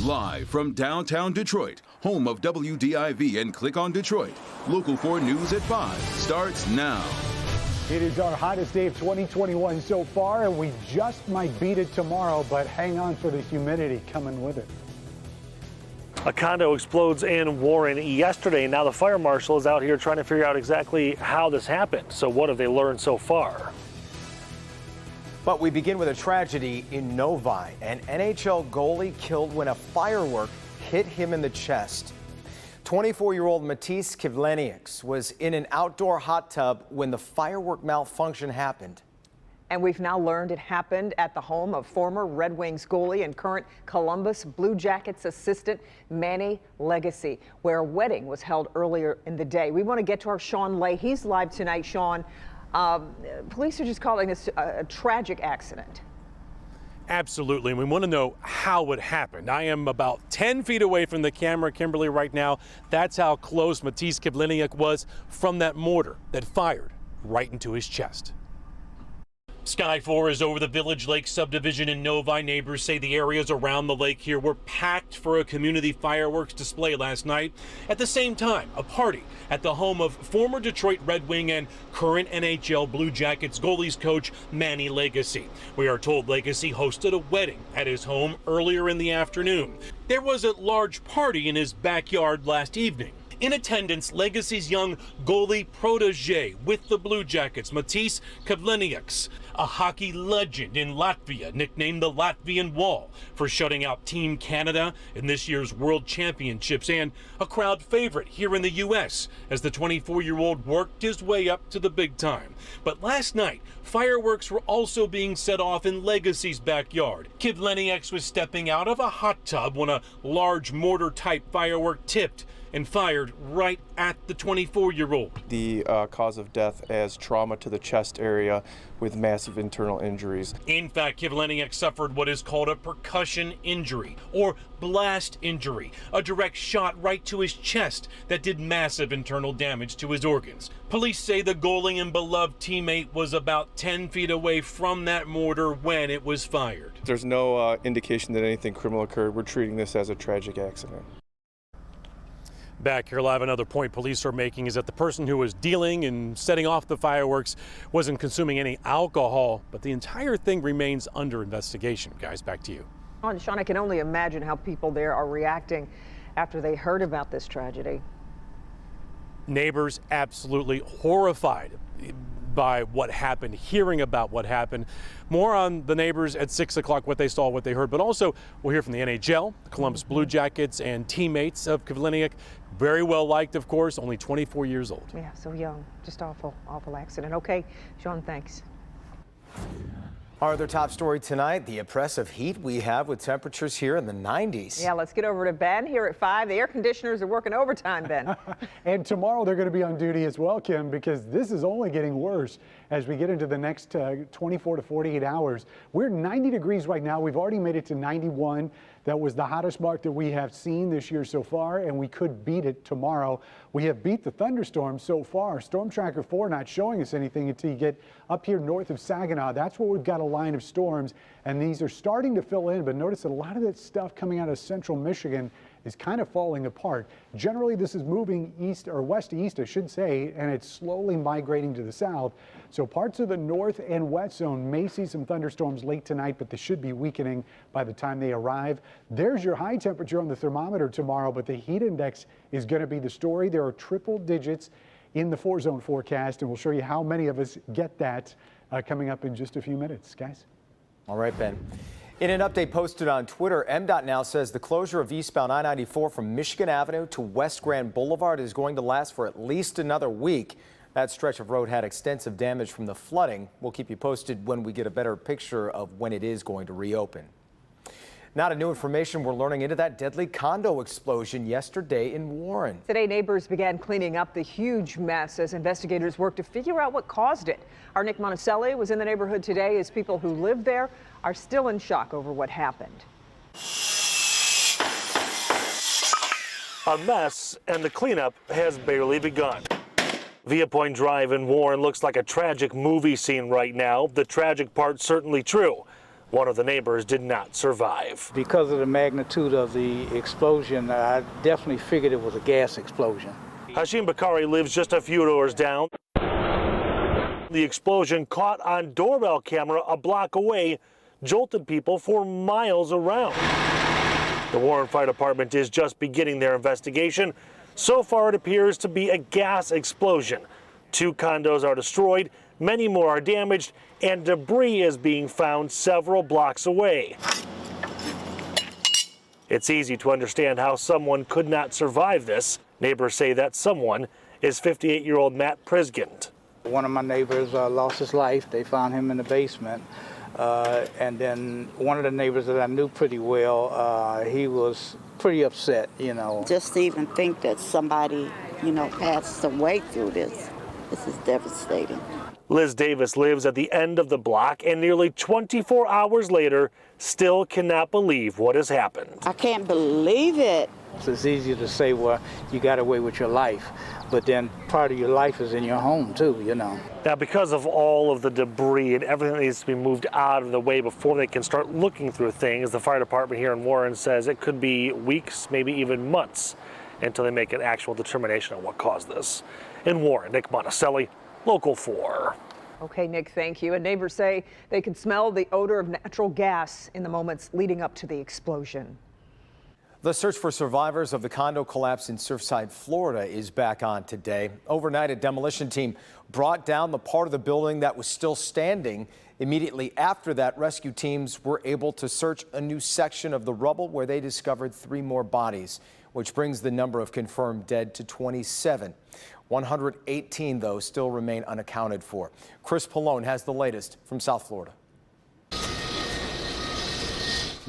Live from downtown Detroit, home of WDIV and Click on Detroit, Local 4 News at 5 starts now. It is our hottest day of 2021 so far, and we just might beat it tomorrow, but hang on for the humidity coming with it. A condo explodes in Warren yesterday. Now the fire marshal is out here trying to figure out exactly how this happened. So what have they learned so far? But we begin with a tragedy in Novi. An NHL goalie killed when a firework hit him in the chest. 24-year-old Matisse Kivlenieks was in an outdoor hot tub when the firework malfunction happened. And we've now learned it happened at the home of former Red Wings goalie and current Columbus Blue Jackets assistant Manny Legacy, where a wedding was held earlier in the day. We want to get to our Sean Lay. He's live tonight. Sean, police are just calling this a tragic accident. Absolutely, and we want to know how it happened. I am about 10 feet away from the camera, Kimberly, right now. That's how close Matisse Kivlenieks was from that mortar that fired right into his chest. Sky 4 is over the Village Lake subdivision in Novi. Neighbors say the areas around the lake here were packed for a community fireworks display last night. At the same time, a party at the home of former Detroit Red Wing and current NHL Blue Jackets goalies coach Manny Legacy. We are told Legacy hosted a wedding at his home earlier in the afternoon. There was a large party in his backyard last evening. In attendance, Legacy's young goalie protege with the Blue Jackets, Matisse Kivlenieks, a hockey legend in Latvia, nicknamed the Latvian Wall for shutting out Team Canada in this year's World Championships, and a crowd favorite here in the U.S. as the 24-year-old worked his way up to the big time. But last night, fireworks were also being set off in Legacy's backyard. Kivlenieks was stepping out of a hot tub when a large mortar-type firework tipped and fired right at the 24-year-old. The cause of death as trauma to the chest area with massive internal injuries. In fact, Kivlenieks suffered what is called a percussion injury or blast injury, a direct shot right to his chest that did massive internal damage to his organs. Police say the goalie and beloved teammate was about 10 feet away from that mortar when it was fired. There's no indication that anything criminal occurred. We're treating this as a tragic accident. Back here live, another point police are making is that the person who was dealing and setting off the fireworks wasn't consuming any alcohol, but the entire thing remains under investigation. Guys, back to you. Sean, I can only imagine how people there are reacting after they heard about this tragedy. Neighbors absolutely horrified by what happened, hearing about what happened. More on the neighbors at 6 o'clock, what they saw, what they heard, but also we'll hear from the NHL, the Columbus Blue Jackets, and teammates of Kivlenieks. Very well liked, of course, only 24 years old. Yeah, so young. Just awful, awful accident. Okay, Sean, thanks. Our other top story tonight, the oppressive heat we have with temperatures here in the 90s. Yeah, let's get over to Ben here at 5. The air conditioners are working overtime, Ben. And tomorrow they're going to be on duty as well, Kim, because this is only getting worse as we get into the next 24 to 48 hours. We're 90 degrees right now. We've already made it to 91. That was the hottest mark that we have seen this year so far, and we could beat it tomorrow. We have beat the thunderstorms so far. Storm Tracker 4 not showing us anything until you get up here north of Saginaw. That's where we've got a line of storms, and these are starting to fill in, but notice that a lot of that stuff coming out of central Michigan is kind of falling apart. Generally, this is moving east or west to east, I should say, and it's slowly migrating to the south. So parts of the north and west zone may see some thunderstorms late tonight, but they should be weakening by the time they arrive. There's your high temperature on the thermometer tomorrow, but the heat index is going to be the story. There are triple digits in the 4-zone forecast, and we'll show you how many of us get that coming up in just a few minutes, guys. All right, Ben. In an update posted on Twitter, MDOT now says the closure of eastbound I-94 from Michigan Avenue to West Grand Boulevard is going to last for at least another week. That stretch of road had extensive damage from the flooding. We'll keep you posted when we get a better picture of when it is going to reopen. Now to new information we're learning into that deadly condo explosion yesterday in Warren. Today, neighbors began cleaning up the huge mess as investigators work to figure out what caused it. Our Nick Monticelli was in the neighborhood today as people who live there are still in shock over what happened. A mess, and the cleanup has barely begun. Via Point Drive in Warren looks like a tragic movie scene right now. The tragic part certainly true. One of the neighbors did not survive. Because of the magnitude of the explosion, I definitely figured it was a gas explosion. Hashim Bakari lives just a few doors down. The explosion caught on doorbell camera a block away, jolted people for miles around. The Warren Fire Department is just beginning their investigation. So far, it appears to be a gas explosion. 2 condos are destroyed, many more are damaged, and debris is being found several blocks away. It's easy to understand how someone could not survive this. Neighbors say that someone is 58-year-old Matt Prisgant. One of my neighbors lost his life. They found him in the basement. And then one of the neighbors that I knew pretty well, he was pretty upset, you know. Just to even think that somebody, passed away through this is devastating. Liz Davis lives at the end of the block and nearly 24 hours later still cannot believe what has happened. I can't believe it. It's easy to say, well, you got away with your life, but then part of your life is in your home too, Now, because of all of the debris and everything that needs to be moved out of the way before they can start looking through things, the fire department here in Warren says it could be weeks, maybe even months, until they make an actual determination on what caused this. In Warren, Nick Monticelli, Local 4. Okay, Nick, thank you. And neighbors say they could smell the odor of natural gas in the moments leading up to the explosion. The search for survivors of the condo collapse in Surfside, Florida is back on today. Overnight, a demolition team brought down the part of the building that was still standing. Immediately after that, rescue teams were able to search a new section of the rubble where they discovered 3 more bodies, which brings the number of confirmed dead to 27. 118, though, still remain unaccounted for. Chris Pallone has the latest from South Florida.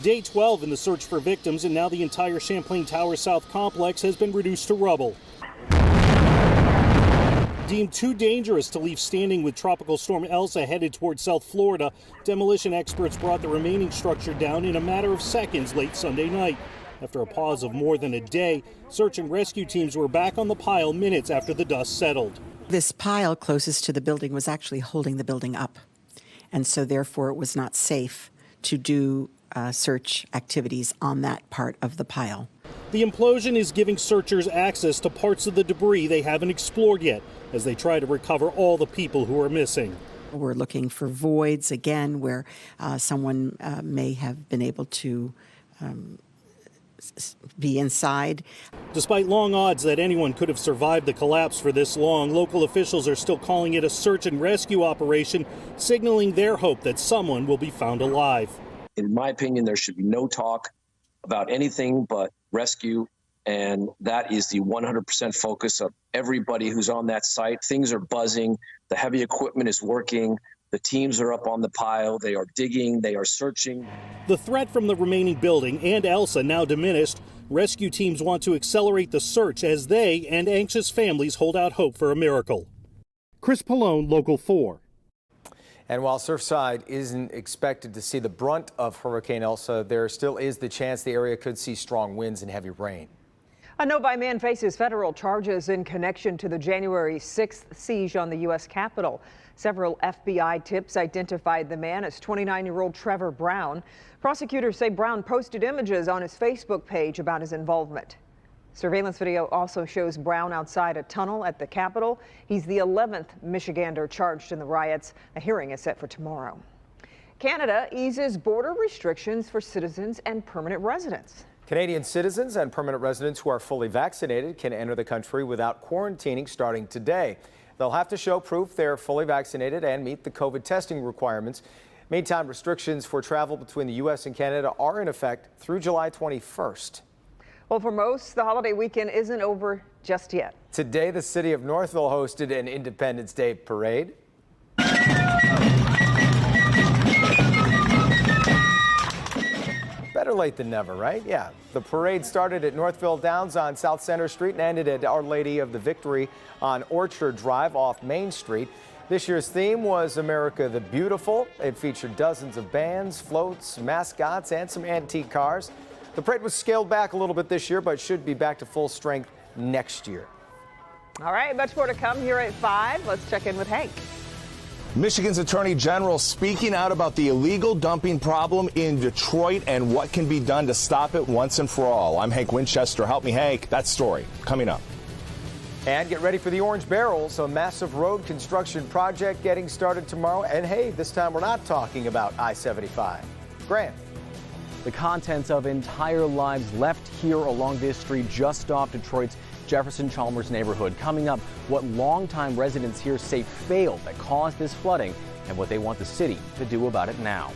Day 12 in the search for victims, and now the entire Champlain Tower South complex has been reduced to rubble. Deemed too dangerous to leave standing with Tropical Storm Elsa headed towards South Florida, demolition experts brought the remaining structure down in a matter of seconds late Sunday night. After a pause of more than a day, search and rescue teams were back on the pile minutes after the dust settled. This pile closest to the building was actually holding the building up, and so therefore it was not safe to do search activities on that part of the pile. The implosion is giving searchers access to parts of the debris they haven't explored yet as they try to recover all the people who are missing. We're looking for voids again where someone may have been able to be inside. Despite long odds that anyone could have survived the collapse for this long, local officials are still calling it a search and rescue operation, signaling their hope that someone will be found alive. In my opinion, there should be no talk about anything but rescue, and that is the 100% focus of everybody who's on that site. Things are buzzing, the heavy equipment is working, the teams are up on the pile, they are digging, they are searching. The threat from the remaining building and Elsa now diminished, rescue teams want to accelerate the search as they and anxious families hold out hope for a miracle. Chris Pallone, Local 4. And while Surfside isn't expected to see the brunt of Hurricane Elsa, there still is the chance the area could see strong winds and heavy rain. A Novi man faces federal charges in connection to the January 6th siege on the U.S. Capitol. Several FBI tips identified the man as 29-year-old Trevor Brown. Prosecutors say Brown posted images on his Facebook page about his involvement. Surveillance video also shows Brown outside a tunnel at the Capitol. He's the 11th Michigander charged in the riots. A hearing is set for tomorrow. Canada eases border restrictions for citizens and permanent residents. Canadian citizens and permanent residents who are fully vaccinated can enter the country without quarantining starting today. They'll have to show proof they're fully vaccinated and meet the COVID testing requirements. Meantime, restrictions for travel between the U.S. and Canada are in effect through July 21st. Well, for most, the holiday weekend isn't over just yet. Today, the city of Northville hosted an Independence Day parade. Better late than never, right? Yeah. The parade started at Northville Downs on South Center Street and ended at Our Lady of the Victory on Orchard Drive off Main Street. This year's theme was America the Beautiful. It featured dozens of bands, floats, mascots, and some antique cars. The parade was scaled back a little bit this year, but should be back to full strength next year. All right, much more to come here at 5. Let's check in with Hank. Michigan's Attorney General speaking out about the illegal dumping problem in Detroit and what can be done to stop it once and for all. I'm Hank Winchester. Help me, Hank. That story coming up. And get ready for the Orange Barrels, a massive road construction project getting started tomorrow. And hey, this time we're not talking about I-75. Grant. The contents of entire lives left here along this street just off Detroit's Jefferson Chalmers neighborhood. Coming up, what longtime residents here say failed that caused this flooding and what they want the city to do about it now.